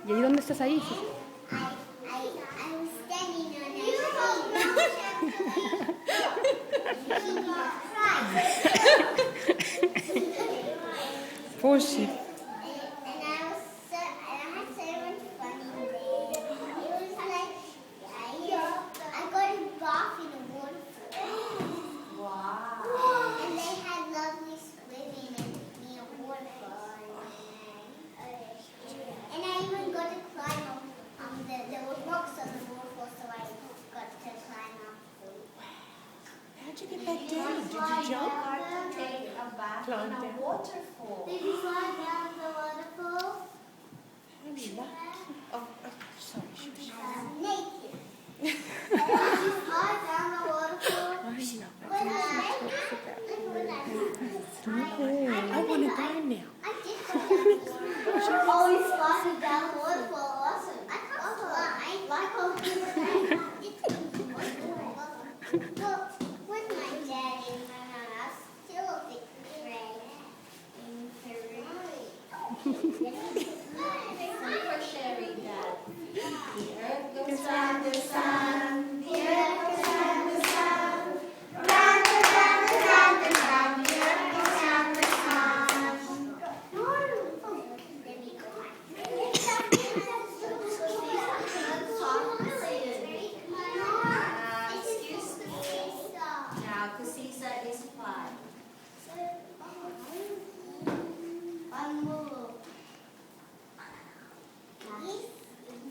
¿Y ahí dónde estás ahí? I was standing on a Poor sheep. and I had so much fun in there. It was like I got a bath in a waterfall. Wow! And they had lovely swimming in a waterfall. And I even got to climb up. There were rocks on the waterfall, so I got to climb up. How'd you get back down? Did you jump? To take a bath in Climb a down. waterfall. Did you slide down the waterfall? How lucky. Oh, sorry. Shush. Naked. Did you slide down the waterfall? I want to go now. I did go down the waterfall. Always sliding down the waterfall. Awesome. I can't slide. Like all the Well, with my dad and my mom, I was still a bit afraid. Thank you for sharing that. The earth goes round the sun. The earth goes round the sun. Round and round and round and round. The earth goes round the sun. Excuse me. Now, Kusisa is 5. One more. This is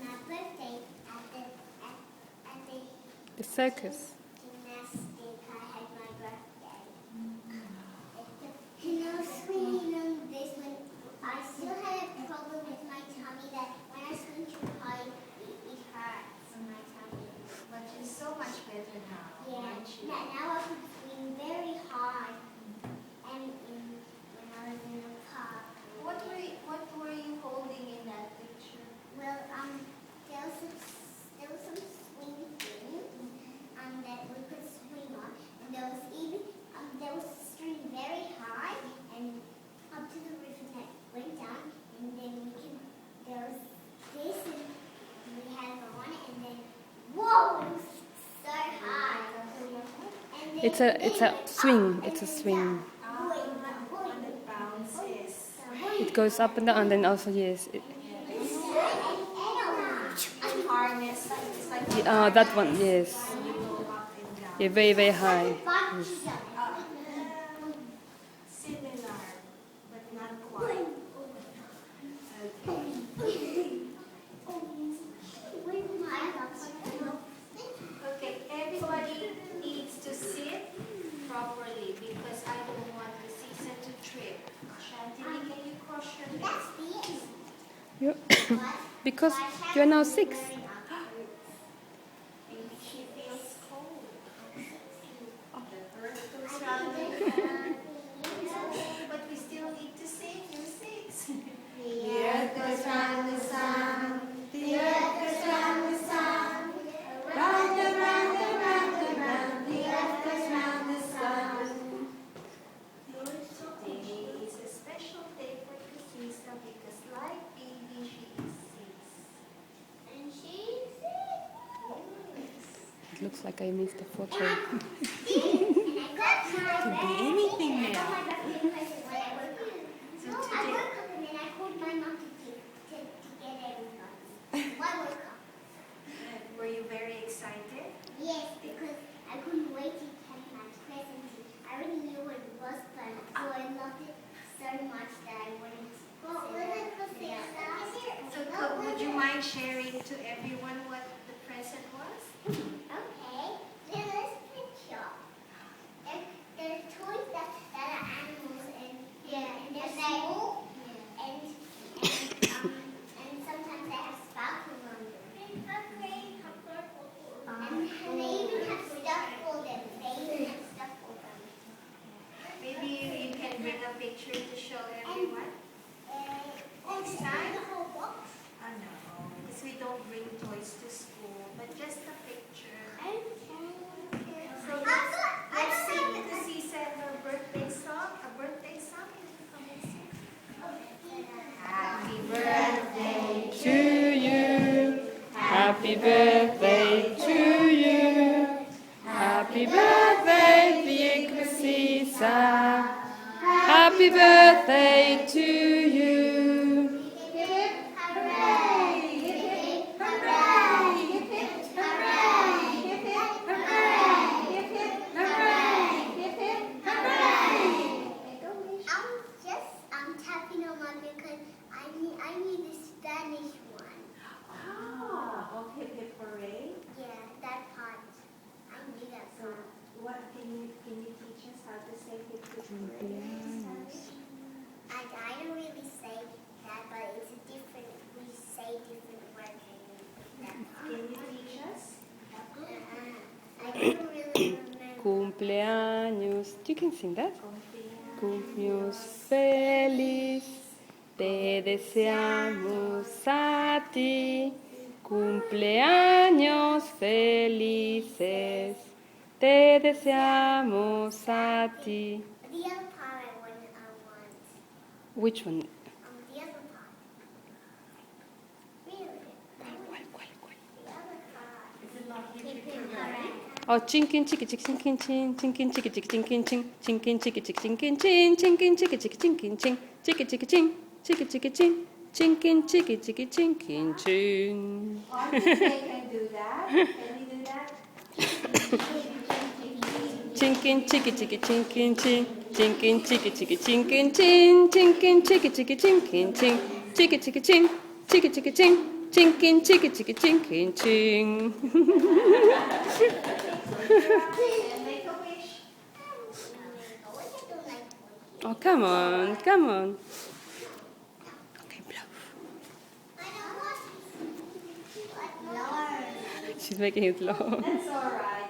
my birthday at the The circus. gymnastic. I had my birthday. And I was swinging on this one. I still had a problem with my tummy that when I swing too high, it hurts on my tummy. But you're so much better now, Yeah. aren't you? Now I could swing very high. And when I was in the park. What were you holding in that picture? Well, there was some swing thing that we could swing on, and there was a string very high and up to the roof, and that went down, and then there was this, and we had it on it, and then whoa, it was so high. And then It's a went swing. up It's a and then swing. down. When it bounces. It goes up and down, and then also yes. Harness. It's like That one, yes. you go up and down. Yeah, very very high. Similar, but not quite. Okay, everybody needs to sit properly because I don't want the season to trip. Shantini, can you cross your legs? Because you're now 6. Maybe she feels cold. The earth goes round and round. But we still need to sing. You're 6. The earth goes round the sun. The earth goes round the sun. Round and round and round and round. The earth goes round the sun. Today is a special day for Kusisa because like baby she is 6. And she's sick. It looks like I missed the photo. And I got Could my be anything I got now. my birthday present when I woke up. So I today, woke up and then I called my mom to get everybody. I woke up. were you very excited? Yes, because I couldn't wait to get my present. I already knew what it was, but so I loved it so much that I wanted to. What was it for So would you mind sharing to everyone what the present was? Okay, then this picture. There's toys that are animals and they're small and sometimes they have sparkles on them. And they even have stuff for them. They even have stuff for them. Maybe you can bring a picture to show everyone. Next time? The whole box. No, because we don't bring toys to school, but just a picture. So let's sing Kusisa her birthday song. A birthday song? Happy birthday To Happy birthday to you. Happy birthday, dear Chrisisa. Happy birthday to you. I'm tapping on one because I need the Spanish one. Ah, of hip hip hooray. Yeah, that part. I need that So, part. what can you teach us how to say hip hip hooray in Spanish? I don't really say that, but it's a different. We say different words in that part. Can you teach us? I don't really remember. Cumpleaños. You can sing that. Cumpleaños Cumpleaños feliz, te deseamos a ti. Cumpleaños felices, te deseamos a ti. The other part I want. Which one? The other part. Really? ¿Cuál? The other part. Is it not hip Hip hip hip hooray? hooray. Oh, chinkin chiki chik chinkin chin, chinkin chiki chik chinkin chin, chinkin chiki chik chinkin chin, chinkin chiki chik chinkin chin, chiki chiki chin, chiki chiki chin, chinkin chiki chiki chinkin chin. Only they can do that. Can we do that? Chinkin chiki chiki chinkin chin, chinkin chiki chiki chinkin chin, chinkin chiki chiki chinkin chin, chiki chiki chin, chiki chiki chin, chinkin chiki chiki chinkin chin. And make a wish. Oh, come on, come on. Okay, blow. I don't want. What? No. She's making it low. That's all right.